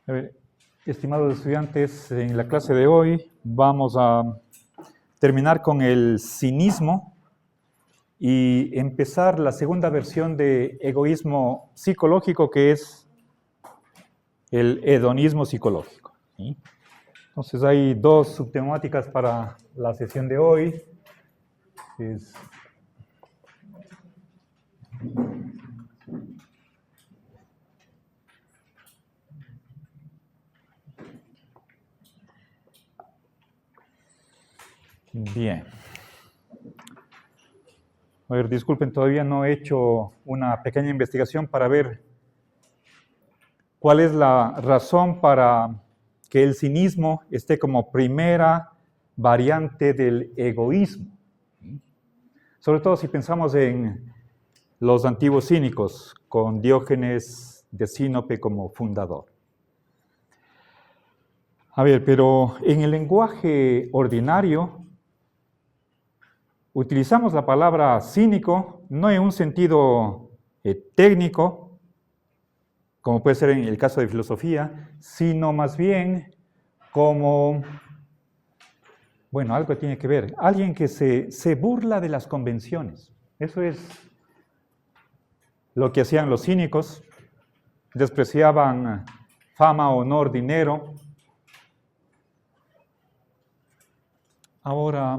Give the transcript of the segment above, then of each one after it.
A ver, estimados estudiantes, en la clase de hoy vamos a terminar con el cinismo y empezar la segunda versión de egoísmo psicológico, que es el hedonismo psicológico. ¿Sí? Entonces hay dos subtemáticas para la sesión de hoy. Bien. A ver, disculpen, todavía no he hecho una pequeña investigación para ver cuál es la razón para que el cinismo esté como primera variante del egoísmo. Sobre todo si pensamos en los antiguos cínicos, con Diógenes de Sinope como fundador. A ver, pero en el lenguaje ordinario utilizamos la palabra cínico no en un sentido técnico, como puede ser en el caso de filosofía, sino más bien como, bueno, algo tiene que ver, alguien que se burla de las convenciones. Eso es lo que hacían los cínicos, despreciaban fama, honor, dinero. Ahora,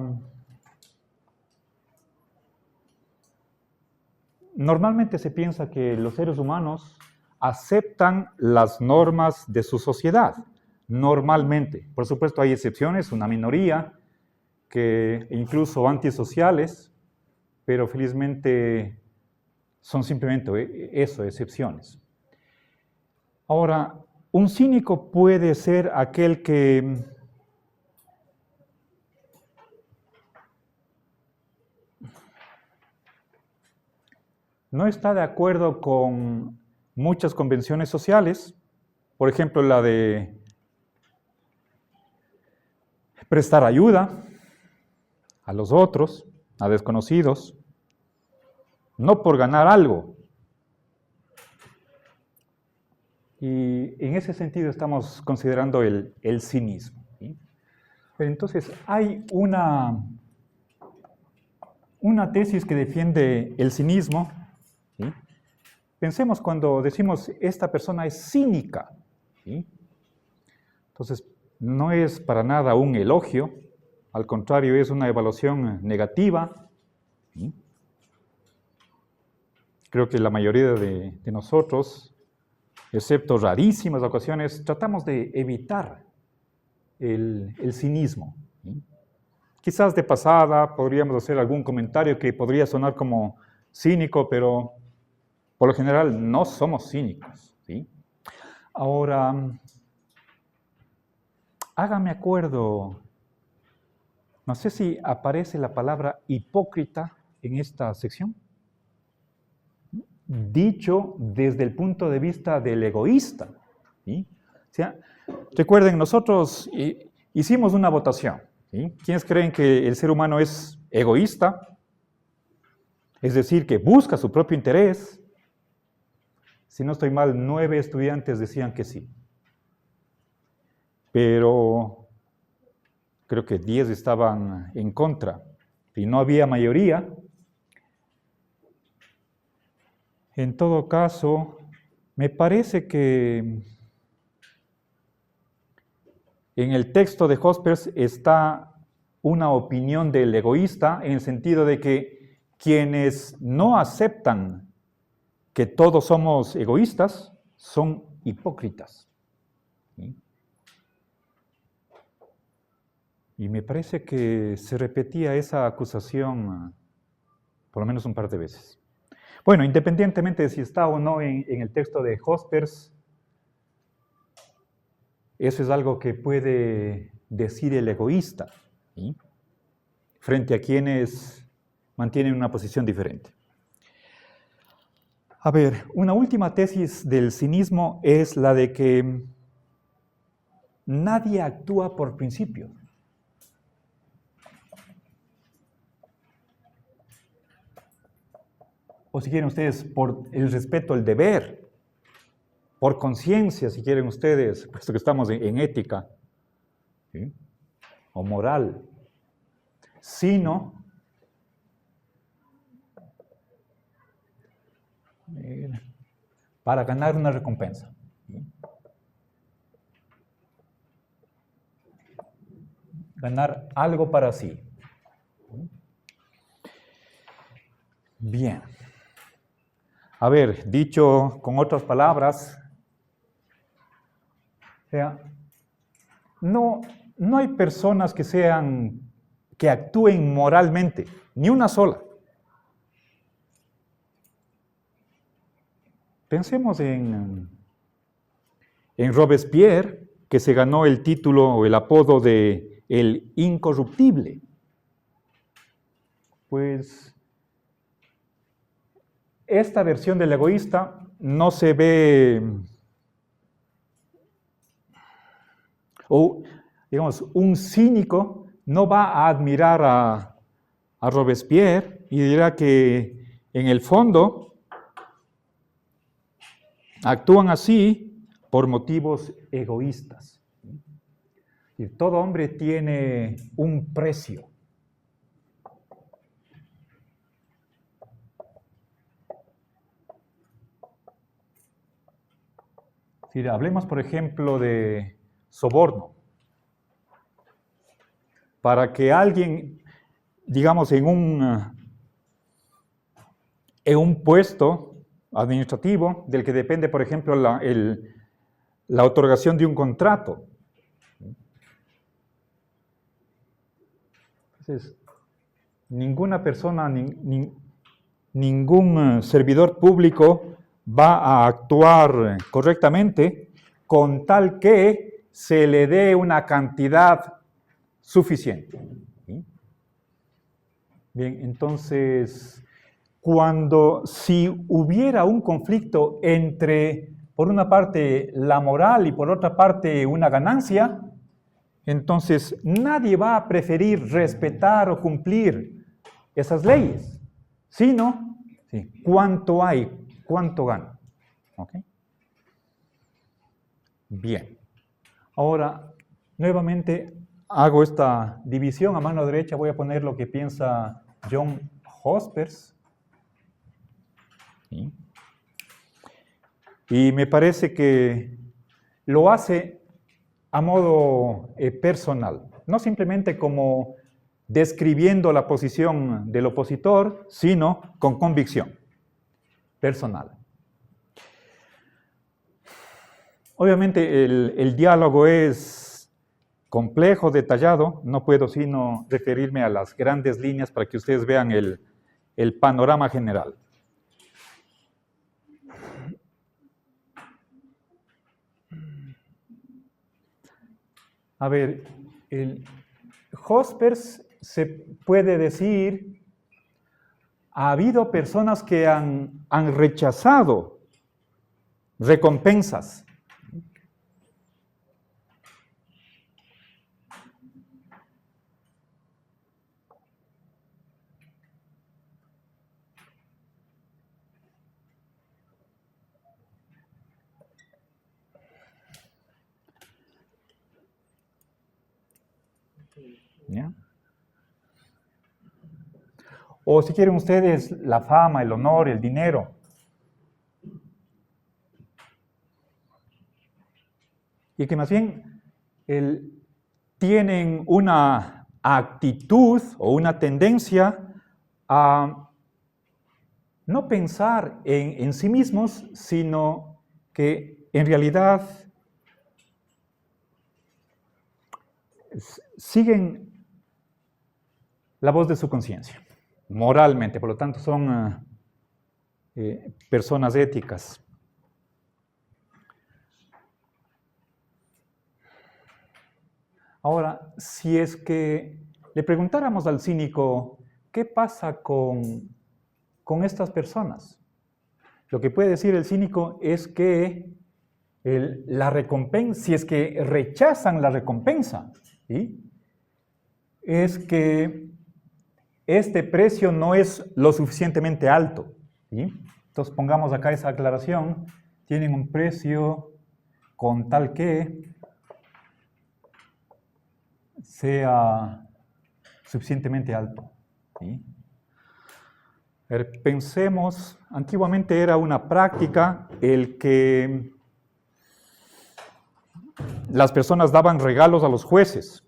normalmente se piensa que los seres humanos aceptan las normas de su sociedad, normalmente. Por supuesto hay excepciones, una minoría, que incluso antisociales, pero felizmente son simplemente eso, excepciones. Ahora, un cínico puede ser aquel que no está de acuerdo con muchas convenciones sociales, por ejemplo, la de prestar ayuda a los otros, a desconocidos, no por ganar algo. Y en ese sentido estamos considerando el cinismo. ¿Sí? Entonces, hay una tesis que defiende el cinismo. ¿Sí? Pensemos cuando decimos esta persona es cínica. ¿Sí? Entonces, no es para nada un elogio, al contrario, es una evaluación negativa. ¿Sí? Creo que la mayoría de nosotros, excepto rarísimas ocasiones, tratamos de evitar el cinismo. ¿Sí? Quizás de pasada podríamos hacer algún comentario que podría sonar como cínico, pero por lo general no somos cínicos. ¿Sí? Ahora, hágame acuerdo, no sé si aparece la palabra hipócrita en esta sección. Dicho desde el punto de vista del egoísta. ¿Sí? O sea, recuerden, nosotros hicimos una votación. ¿Sí? ¿Quiénes creen que el ser humano es egoísta? Es decir, que busca su propio interés. Si no estoy mal, 9 estudiantes decían que sí. Pero creo que 10 estaban en contra. Y no había mayoría. En todo caso, me parece que en el texto de Jaspers está una opinión del egoísta en el sentido de que quienes no aceptan que todos somos egoístas son hipócritas. ¿Sí? Y me parece que se repetía esa acusación por lo menos un par de veces. Bueno, independientemente de si está o no en el texto de Jaspers, eso es algo que puede decir el egoísta, ¿sí? Frente a quienes mantienen una posición diferente. A ver, una última tesis del cinismo es la de que nadie actúa por principio. O si quieren ustedes, por el respeto, el deber. por conciencia, si quieren ustedes, puesto que estamos en ética, ¿sí?, o moral, sino para ganar una recompensa. ¿Sí? Ganar algo para sí. Bien. A ver, dicho con otras palabras, o sea, no hay personas que actúen moralmente, ni una sola. Pensemos en Robespierre, que se ganó el título o el apodo de el incorruptible. Pues esta versión del egoísta no se ve, o digamos, un cínico no va a admirar a Robespierre y dirá que en el fondo actúan así por motivos egoístas. Y todo hombre tiene un precio. Si hablemos, por ejemplo, de soborno. Para que alguien, digamos, en un puesto administrativo del que depende, por ejemplo, la otorgación de un contrato. Entonces, ninguna persona, ningún servidor público va a actuar correctamente con tal que se le dé una cantidad suficiente. ¿Sí? Bien, entonces, si hubiera un conflicto entre, por una parte, la moral y por otra parte, una ganancia, entonces nadie va a preferir respetar o cumplir esas leyes, sino ¿sí?, cuánto hay, cuánto gano. ¿Okay? Bien. Ahora, nuevamente hago esta división. A mano derecha voy a poner lo que piensa John Hospers. ¿Sí? Y me parece que lo hace a modo personal, no simplemente como describiendo la posición del opositor, sino con convicción personal. Obviamente el diálogo es complejo, detallado, no puedo sino referirme a las grandes líneas para que ustedes vean el panorama general. A ver, el Hospers se puede decir, ha habido personas que han rechazado recompensas. ¿Ya? O si quieren ustedes, la fama, el honor, el dinero. Y que más bien tienen una actitud o una tendencia a no pensar en sí mismos, sino que en realidad siguen la voz de su conciencia, moralmente, por lo tanto son personas éticas. Ahora, si es que le preguntáramos al cínico, ¿qué pasa con estas personas? Lo que puede decir el cínico es que la recompensa, si es que rechazan la recompensa, ¿sí?, es que este precio no es lo suficientemente alto. ¿Sí? Entonces pongamos acá esa aclaración. tienen un precio con tal que sea suficientemente alto. ¿Sí? Pensemos, antiguamente era una práctica el que las personas daban regalos a los jueces,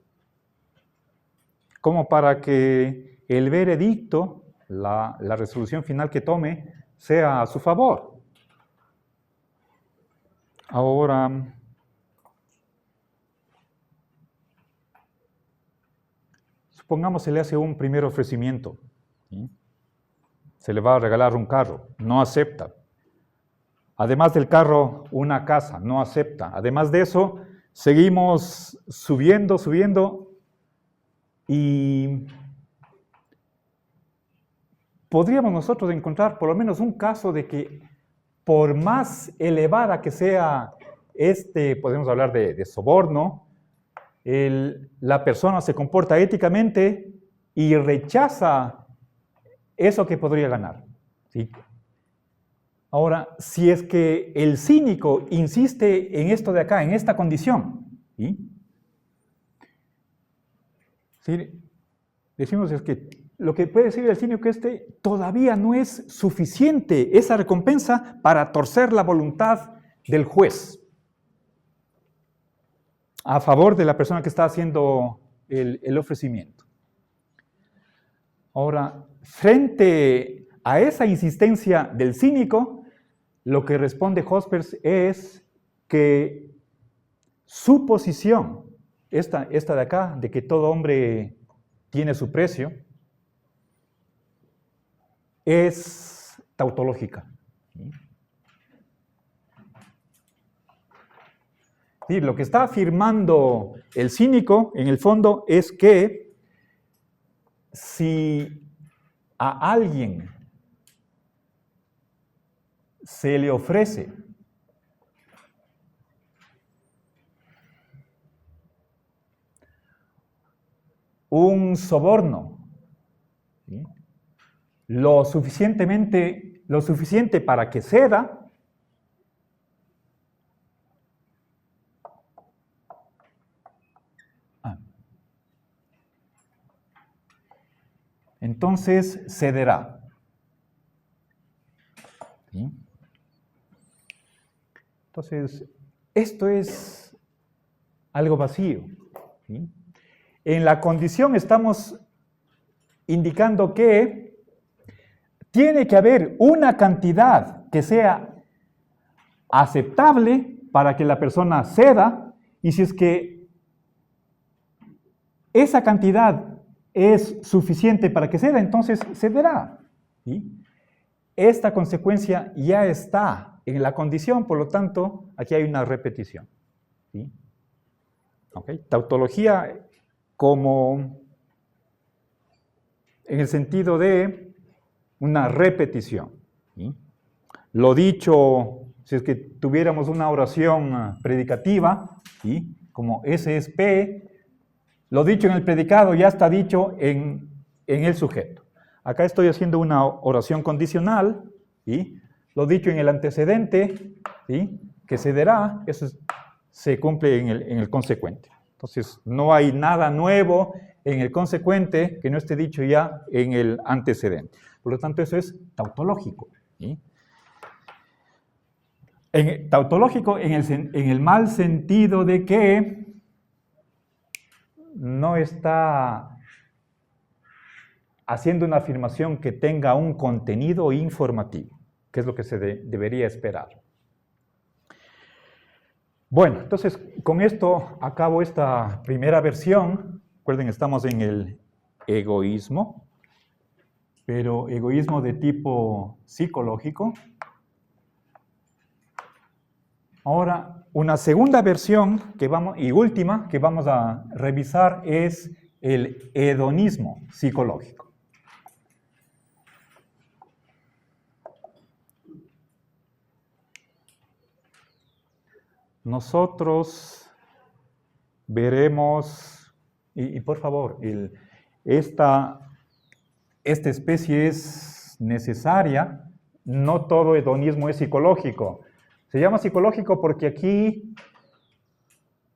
como para que el veredicto, la resolución final que tome, sea a su favor. Ahora, supongamos se le hace un primer ofrecimiento, ¿sí? Se le va a regalar un carro, no acepta. Además del carro, una casa, no acepta. Además de eso, seguimos subiendo y podríamos nosotros encontrar por lo menos un caso de que por más elevada que sea podemos hablar de soborno, la persona se comporta éticamente y rechaza eso que podría ganar. ¿Sí? Ahora, si es que el cínico insiste en esto de acá, en esta condición, ¿sí? ¿Sí? Decimos es que lo que puede decir el cínico todavía no es suficiente esa recompensa para torcer la voluntad del juez a favor de la persona que está haciendo el ofrecimiento. Ahora, frente a esa insistencia del cínico, lo que responde Jaspers es que su posición, esta de acá, de que todo hombre tiene su precio, es tautológica. Sí, lo que está afirmando el cínico, en el fondo, es que si a alguien se le ofrece un soborno, ¿sí?, lo suficiente para que ceda, entonces cederá. ¿Sí? Entonces, esto es algo vacío. ¿Sí? En la condición estamos indicando que tiene que haber una cantidad que sea aceptable para que la persona ceda, y si es que esa cantidad es suficiente para que ceda, entonces cederá. ¿Sí? Esta consecuencia ya está en la condición, por lo tanto, aquí hay una repetición. ¿Sí? ¿Okay? Tautología como en el sentido de una repetición. ¿Sí? Lo dicho, si es que tuviéramos una oración predicativa, ¿sí?, como ese es P, lo dicho en el predicado ya está dicho en el sujeto. Acá estoy haciendo una oración condicional, ¿sí? Lo dicho en el antecedente, ¿sí?, que cederá, eso se cumple en el consecuente. Entonces, no hay nada nuevo en el consecuente que no esté dicho ya en el antecedente. Por lo tanto, eso es tautológico. ¿Sí? Tautológico en el mal sentido de que no está haciendo una afirmación que tenga un contenido informativo, que es lo que se debería esperar. Bueno, entonces con esto acabo esta primera versión. Recuerden, estamos en el egoísmo, pero egoísmo de tipo psicológico. Ahora, una segunda versión y última que vamos a revisar es el hedonismo psicológico. Nosotros veremos, y por favor, esta especie es necesaria, no todo hedonismo es psicológico. Se llama psicológico porque aquí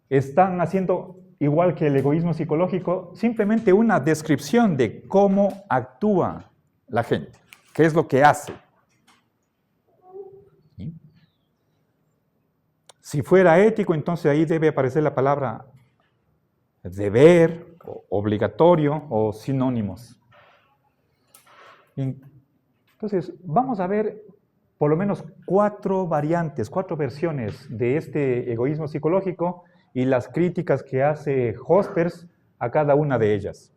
están haciendo, igual que el egoísmo psicológico, simplemente una descripción de cómo actúa la gente, qué es lo que hace. ¿Sí? Si fuera ético, entonces ahí debe aparecer la palabra deber, o obligatorio o sinónimos. Entonces, vamos a ver por lo menos 4 variantes, 4 versiones de este egoísmo psicológico y las críticas que hace Jaspers a cada una de ellas.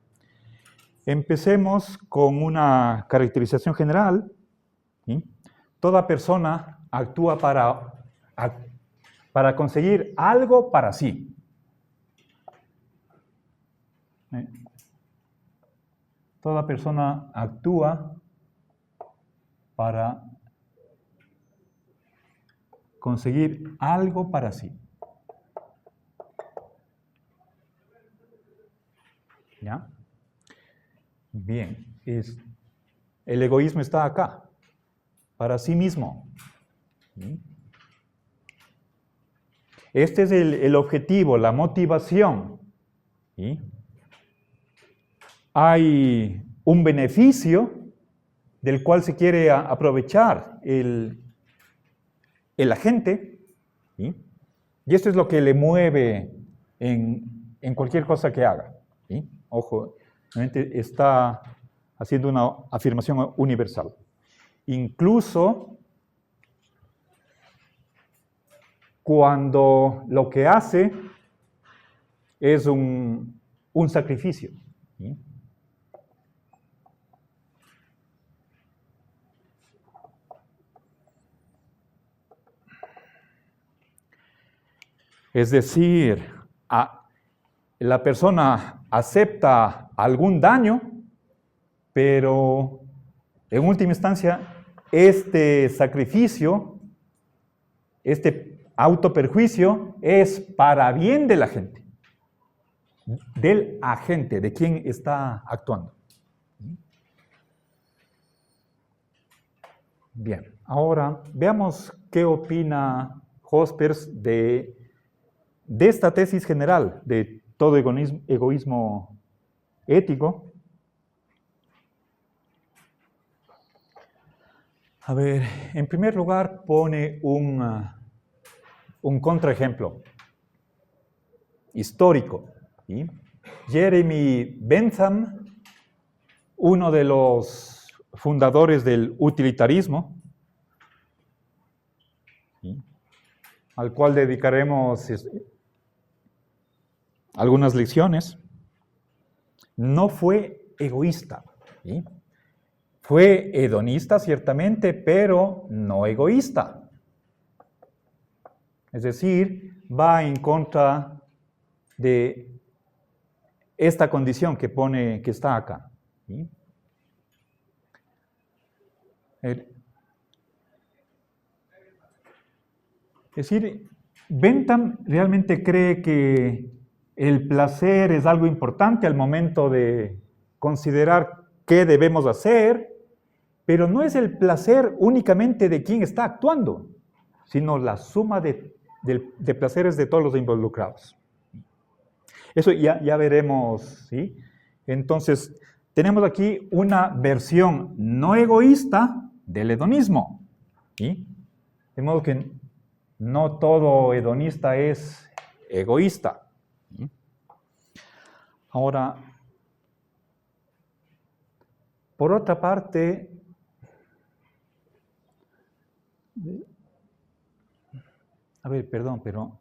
Empecemos con una caracterización general. ¿Sí? Toda persona actúa para conseguir algo para sí. Toda persona actúa para conseguir algo para sí. ¿Ya? Bien, el egoísmo está acá, para sí mismo. ¿Sí? Este es el objetivo, la motivación. ¿Sí? Hay un beneficio del cual se quiere aprovechar el agente, ¿sí? Y esto es lo que le mueve en cualquier cosa que haga. ¿Sí? Ojo, realmente está haciendo una afirmación universal. Incluso cuando lo que hace es un sacrificio. ¿Sí? Es decir, la persona acepta algún daño, pero en última instancia, este sacrificio, este autoperjuicio es para bien de la gente, del agente, de quien está actuando. Bien, ahora veamos qué opina Jaspers de esta tesis general de todo egoísmo ético. A ver, en primer lugar pone un contraejemplo histórico. ¿Sí? Jeremy Bentham, uno de los fundadores del utilitarismo, ¿sí? Al cual dedicaremos algunas lecciones, no fue egoísta. ¿Sí? Fue hedonista, ciertamente, pero no egoísta. Es decir, va en contra de esta condición que está acá. ¿Sí? Es decir, Bentham realmente cree que el placer es algo importante al momento de considerar qué debemos hacer, pero no es el placer únicamente de quien está actuando, sino la suma de placeres de todos los involucrados. Eso ya veremos, ¿sí? Entonces, tenemos aquí una versión no egoísta del hedonismo, ¿sí? De modo que no todo hedonista es egoísta. ¿Sí? Ahora, por otra parte, a ver, perdón, pero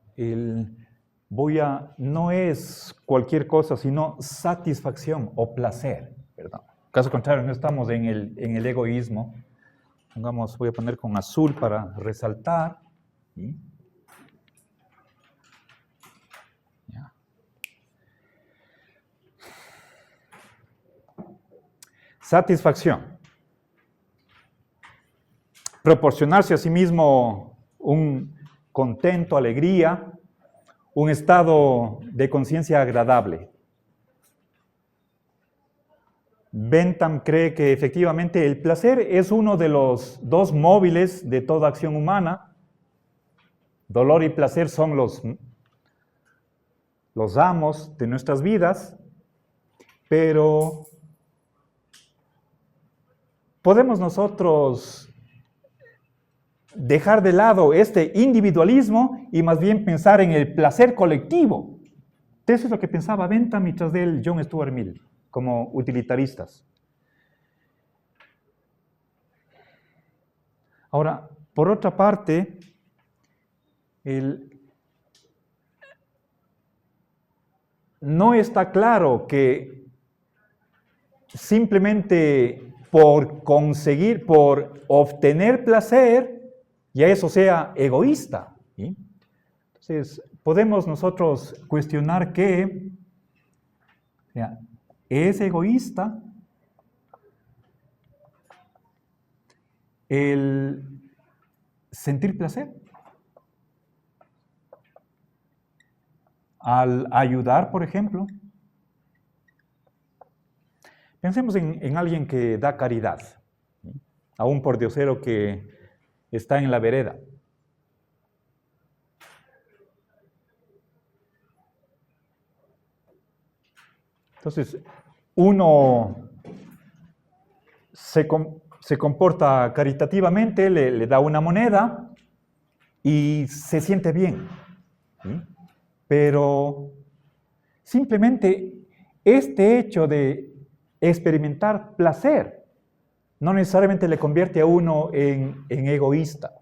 no es cualquier cosa, sino satisfacción o placer, perdón. Caso contrario, no estamos en el egoísmo. Pongamos, voy a poner con azul para resaltar. ¿Sí? Ya. Satisfacción. Proporcionarse a sí mismo un contento, alegría, un estado de conciencia agradable. Bentham cree que efectivamente el placer es uno de los 2 móviles de toda acción humana, dolor y placer son los amos de nuestras vidas, pero podemos nosotros dejar de lado este individualismo y más bien pensar en el placer colectivo. Eso es lo que pensaba Bentham y tras de él John Stuart Mill, como utilitaristas. Ahora, por otra parte, no está claro que simplemente por conseguir, por obtener placer, ya eso sea egoísta, ¿sí? Entonces, podemos nosotros cuestionar que es egoísta el sentir placer. Al ayudar, por ejemplo. Pensemos en alguien que da caridad, ¿sí? A un pordiosero que está en la vereda. Entonces, uno se comporta caritativamente, le da una moneda y se siente bien, ¿sí? Pero simplemente este hecho de experimentar placer no necesariamente le convierte a uno en egoísta.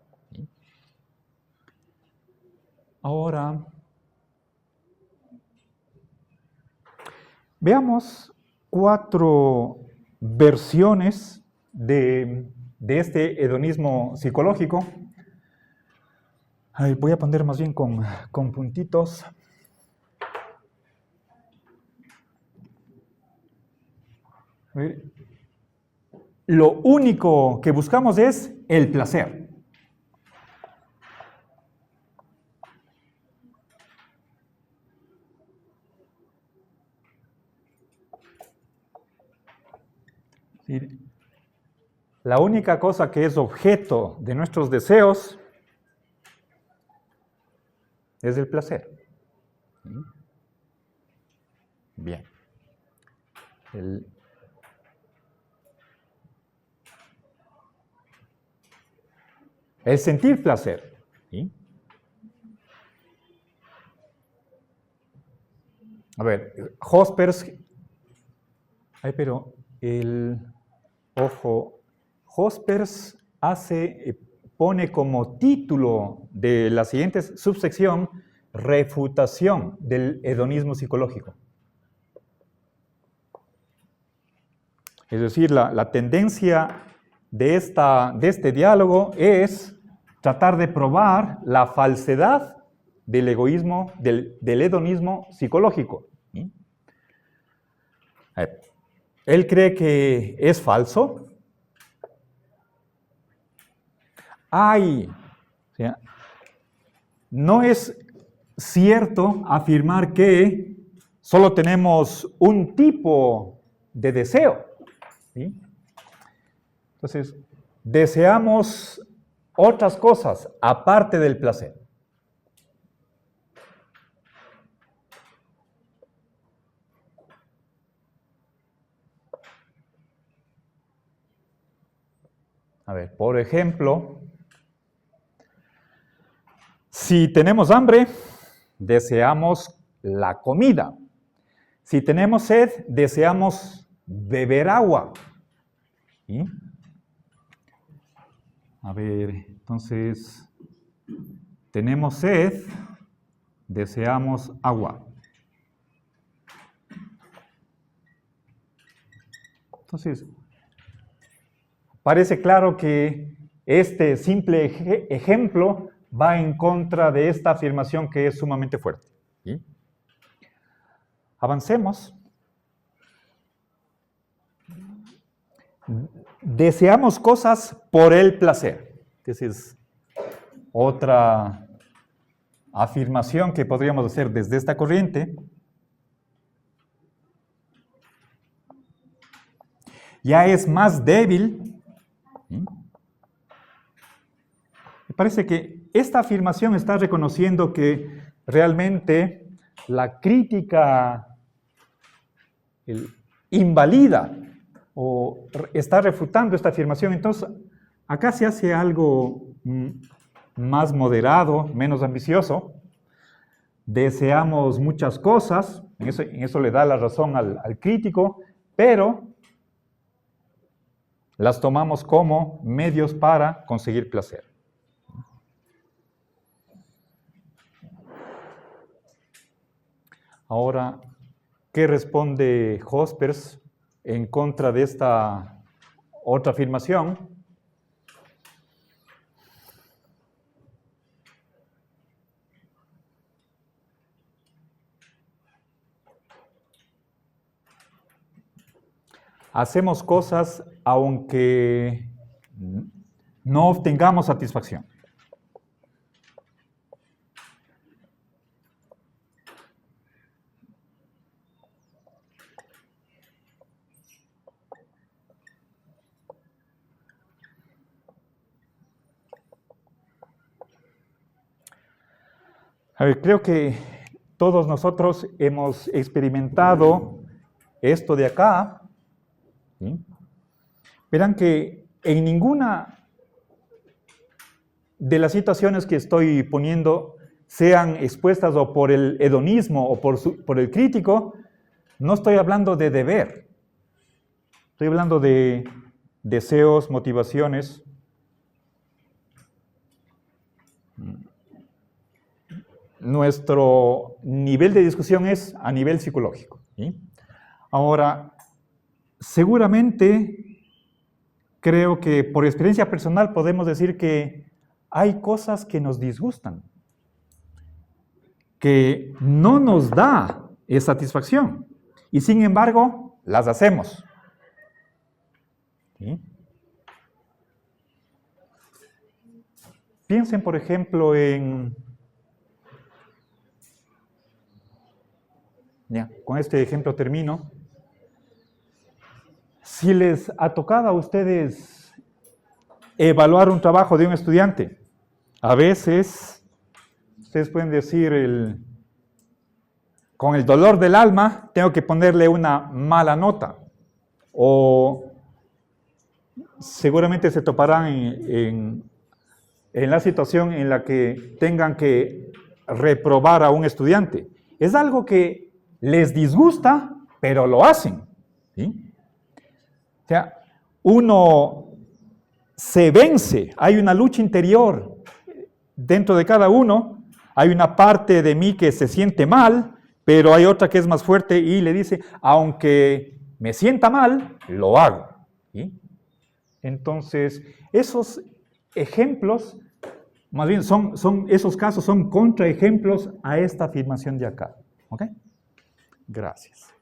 Ahora, veamos 4 versiones de este hedonismo psicológico. Voy a poner más bien con puntitos. Lo único que buscamos es el placer. La única cosa que es objeto de nuestros deseos es el placer. Bien. El sentir placer. ¿Sí? A ver, Jaspers. Pero ojo, Jaspers pone como título de la siguiente subsección refutación del hedonismo psicológico. Es decir, la tendencia de este diálogo es tratar de probar la falsedad del egoísmo, del hedonismo psicológico. ¿Sí? Él cree que es falso. No es cierto afirmar que solo tenemos un tipo de deseo. ¿Sí? Entonces, deseamos otras cosas aparte del placer. A ver, por ejemplo, si tenemos hambre, deseamos la comida. Si tenemos sed, deseamos beber agua. ¿Sí? A ver, entonces, tenemos sed, deseamos agua. Entonces, parece claro que este simple ejemplo va en contra de esta afirmación que es sumamente fuerte. ¿Sí? Avancemos. Deseamos cosas por el placer. Esa es otra afirmación que podríamos hacer desde esta corriente. Ya es más débil. ¿Sí? parece que esta afirmación está reconociendo que realmente la crítica invalida o está refutando esta afirmación. Entonces, acá se hace algo más moderado, menos ambicioso. Deseamos muchas cosas, en eso le da la razón al crítico, pero las tomamos como medios para conseguir placer. Ahora, ¿qué responde Jaspers en contra de esta otra afirmación? Hacemos cosas aunque no obtengamos satisfacción. A ver, creo que todos nosotros hemos experimentado esto de acá. ¿Sí? Verán que en ninguna de las situaciones que estoy poniendo, sean expuestas o por el hedonismo o por el crítico, no estoy hablando de deber. Estoy hablando de deseos, motivaciones. Nuestro nivel de discusión es a nivel psicológico. ¿Sí? Ahora, seguramente, creo que por experiencia personal podemos decir que hay cosas que nos disgustan, que no nos da satisfacción, y sin embargo, las hacemos. ¿Sí? Piensen, por ejemplo, con este ejemplo termino. Si les ha tocado a ustedes evaluar un trabajo de un estudiante, a veces ustedes pueden decir, con el dolor del alma, tengo que ponerle una mala nota. O seguramente se toparán en la situación en la que tengan que reprobar a un estudiante. Es algo que les disgusta, pero lo hacen. ¿Sí? O sea, uno se vence, hay una lucha interior dentro de cada uno, hay una parte de mí que se siente mal, pero hay otra que es más fuerte y le dice, aunque me sienta mal, lo hago. ¿Sí? Entonces, esos ejemplos, más bien esos casos son contraejemplos a esta afirmación de acá. ¿Ok? Gracias.